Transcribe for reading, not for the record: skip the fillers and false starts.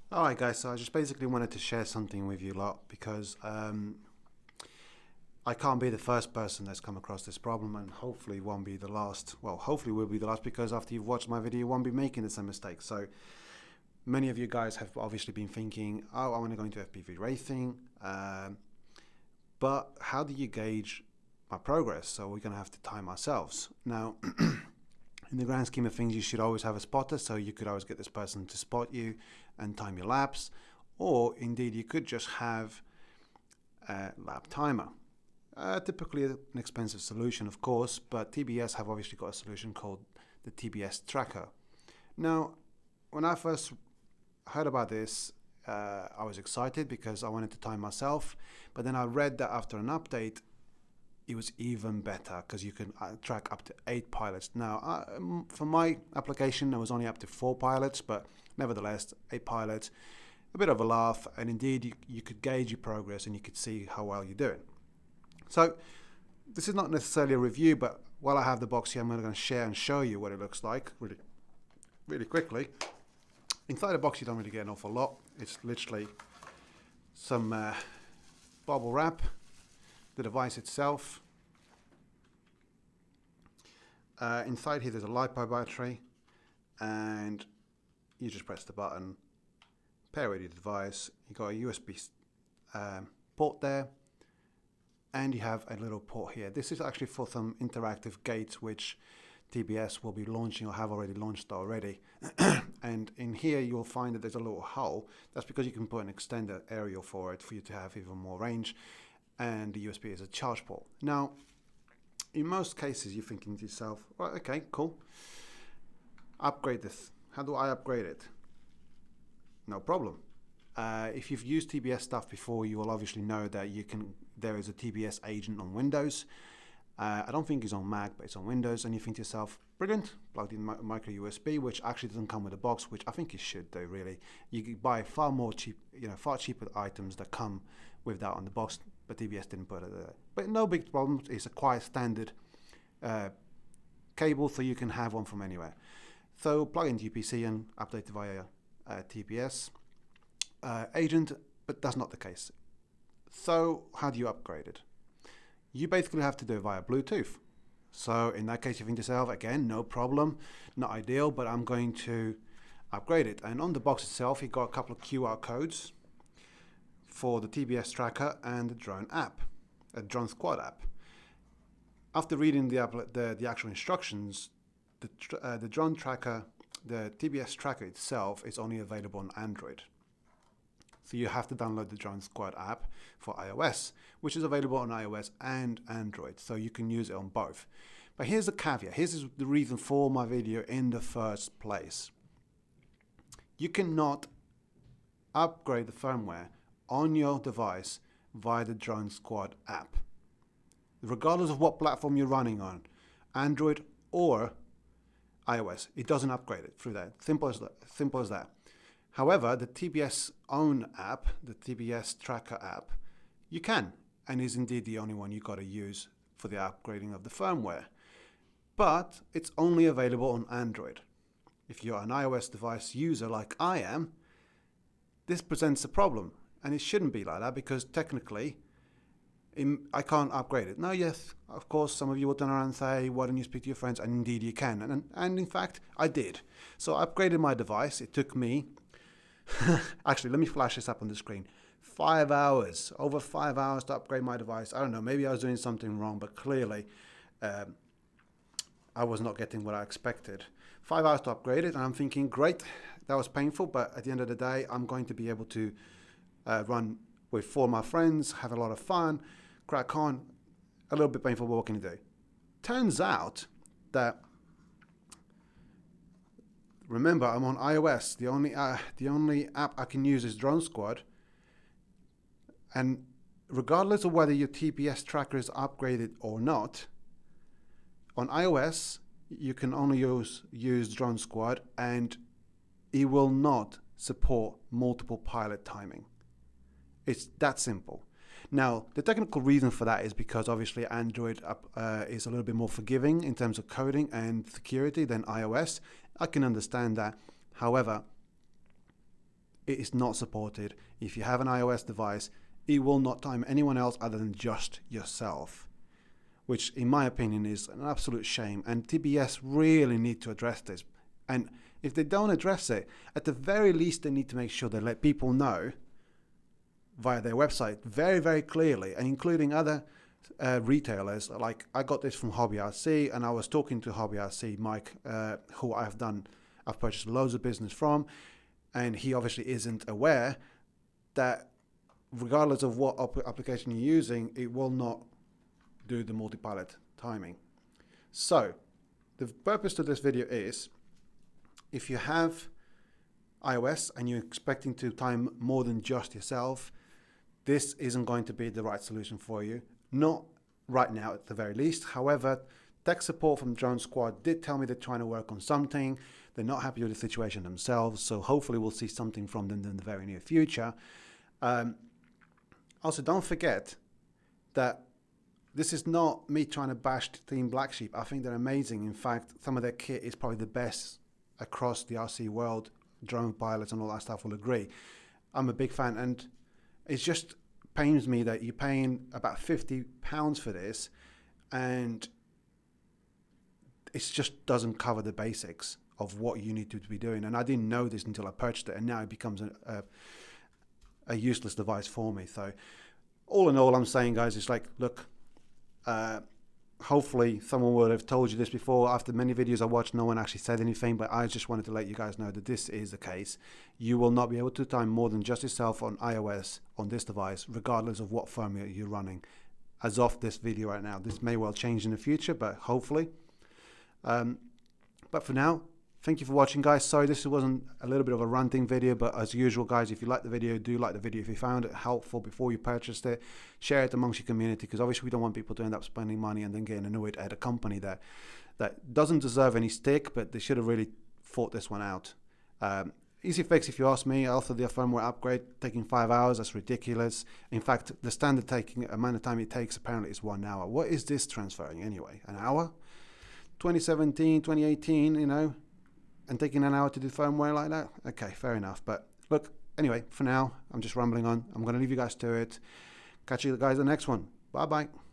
Alright guys, so I just basically wanted to share something with you lot because I can't be the first person that's come across this problem, and hopefully won't be the last. Well, hopefully will be the last, because after you've watched my video you won't be making the same mistake. So many of you guys have obviously been thinking, oh, I want to go into FPV racing, but how do you gauge my progress? So we're going to have to time ourselves. Now, in the grand scheme of things, you should always have a spotter, so you could always get this person to spot you and time your laps, or indeed you could just have a lap timer. Typically an expensive solution, of course, but TBS have obviously got a solution called the TBS Tracker. Now, when I first heard about this, I was excited because I wanted to time myself, but then I read that after an update, it was even better because you can track up to 8 pilots. Now, for my application, I was only up to 4 pilots, but nevertheless, 8 pilots, a bit of a laugh, and indeed you could gauge your progress and you could see how well you're doing. So this is not necessarily a review, but while I have the box here, I'm going to share and show you what it looks like really quickly. Inside the box, you don't really get an awful lot. It's literally some bubble wrap, the device itself. Inside here, there's a LiPo battery, and you just press the button, pair with your device. You've got a USB port there, and you have a little port here. This is actually for some interactive gates which TBS will be launching or have already launched already. And in here you'll find that there's a little hole. That's because you can put an extended aerial for it for you to have even more range, and the USB is a charge port. Now, in most cases you're thinking to yourself, well, okay, cool, upgrade this. How do I upgrade it? No problem. If you've used TBS stuff before, you will obviously know that there is a TBS agent on Windows. I don't think it's on Mac, but it's on Windows, and you think to yourself, brilliant, plugged in micro USB, which actually doesn't come with a box, which I think it should do, really. You could buy far cheaper items that come with that on the box, but TBS didn't put it there. But no big problem. It's a quite standard cable, so you can have one from anywhere. So plug into your PC and update it via TBS agent, but that's not the case. So how do you upgrade it? You basically have to do it via Bluetooth. So in that case, you think to yourself, again, no problem, not ideal, but I'm going to upgrade it. And on the box itself, you've got a couple of QR codes for the TBS Tracker and the drone app, a drone squad app. After reading the actual instructions, the drone tracker, the TBS Tracker itself, is only available on Android. So you have to download the Drone Squad app for iOS, which is available on iOS and Android, so you can use it on both. But here's the caveat. Here's the reason for my video in the first place. You cannot upgrade the firmware on your device via the Drone Squad app. Regardless of what platform you're running on, Android or iOS, it doesn't upgrade it through that. Simple as that. However, the TBS own app, the TBS Tracker app, you can, and is indeed the only one you got to use for the upgrading of the firmware. But it's only available on Android. If you're an iOS device user like I am, this presents a problem, and it shouldn't be like that, because technically I can't upgrade it. Now, yes, of course, some of you will turn around and say, why don't you speak to your friends? And indeed you can, and in fact I did. So I upgraded my device. It took me actually, let me flash this up on the screen. 5 hours, over 5 hours to upgrade my device. I don't know, maybe I was doing something wrong, but clearly I was not getting what I expected. 5 hours to upgrade it, and I'm thinking, great, that was painful, but at the end of the day, I'm going to be able to run with 4 of my friends, have a lot of fun, crack on. A little bit painful, but what can you do? Turns out that, remember, I'm on iOS. The only app I can use is Drone Squad. And regardless of whether your TBS tracker is upgraded or not, on iOS, you can only use Drone Squad, and it will not support multiple pilot timing. It's that simple. Now, the technical reason for that is because obviously Android is a little bit more forgiving in terms of coding and security than iOS. I can understand that. However, it is not supported. If you have an iOS device, it will not time anyone else other than just yourself, which in my opinion is an absolute shame. And TBS really need to address this. And if they don't address it, at the very least they need to make sure they let people know via their website very, very clearly, and including other retailers. Like, I got this from Hobby RC, and I was talking to Hobby RC Mike, who I've purchased loads of business from, and he obviously isn't aware that regardless of what application you're using, it will not do the multi-pilot timing. So the purpose to this video is, if you have iOS and you're expecting to time more than just yourself, this isn't going to be the right solution for you. Not right now at the very least. However, tech support from Drone Squad did tell me they're trying to work on something. They're not happy with the situation themselves, so hopefully we'll see something from them in the very near future. Also, don't forget that this is not me trying to bash Team Black Sheep. I think they're amazing. In fact, some of their kit is probably the best across the RC world. Drone pilots and all that stuff will agree. I'm a big fan, and it just pains me that you're paying about £50 for this, and it just doesn't cover the basics of what you need to be doing. And I didn't know this until I purchased it, and now it becomes a useless device for me. So all in all, I'm saying, guys, it's like, look, hopefully someone would have told you this before. After many videos I watched, no one actually said anything, but I just wanted to let you guys know that this is the case. You will not be able to time more than just yourself on iOS on this device, regardless of what firmware you're running. As of this video right now, this may well change in the future, but hopefully. But for now, thank you for watching, guys. Sorry this wasn't a little bit of a ranting video, but as usual, guys, if you like the video, do like the video. If you found it helpful before you purchased it, share it amongst your community, because obviously we don't want people to end up spending money and then getting annoyed at a company that doesn't deserve any stick, but they should have really thought this one out. Easy fix if you ask me. After the firmware upgrade taking 5 hours, that's ridiculous. In fact, the standard amount of time it takes apparently is 1 hour. What is this transferring anyway? An hour? 2017, 2018, you know, and taking an hour to do firmware like that? Okay, fair enough. But look, anyway, for now, I'm just rambling on. I'm going to leave you guys to it. Catch you guys in the next one. Bye-bye.